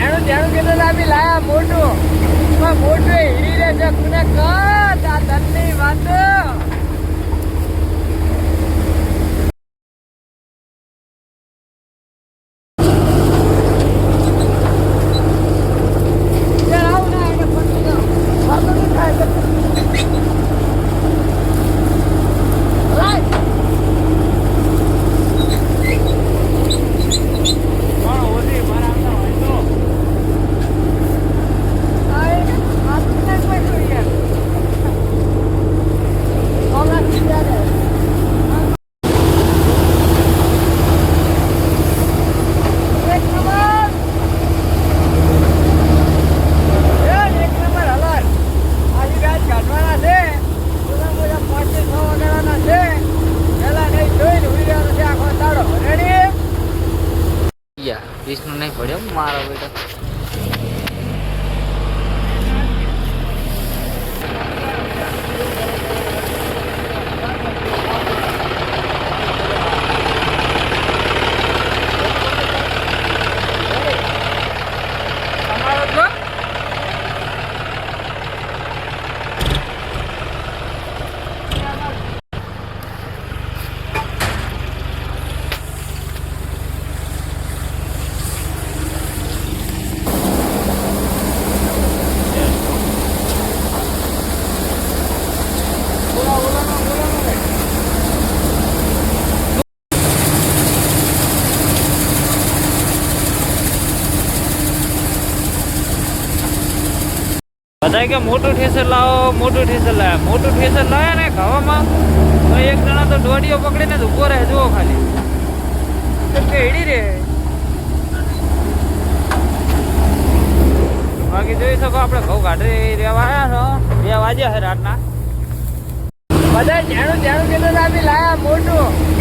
જેણું જેણું કીધું આપી લાયા મોટું મોટું હીરી રે છે કોને કર આ ધનની વાત વિષ્ણુ નહીં પડ્યો મારો બેટા બધા કે મોટું ઠેસર લાવો મોટું ઠેસર લાવ્યા મોટું ઠેસર લાવ્યા ને ખાવામાં તો એક જણા તો દોડીઓ પકડીને જ ઉભો રહે જુઓ ખાલી હેડી રે બાકી જોઈ શકો આપણે ઘઉં કાઢી રહેવા આવ્યા છો 2 વાગ્યા છે રાતના બધા જેણું જેણું કીધું આપી લાયા મોટું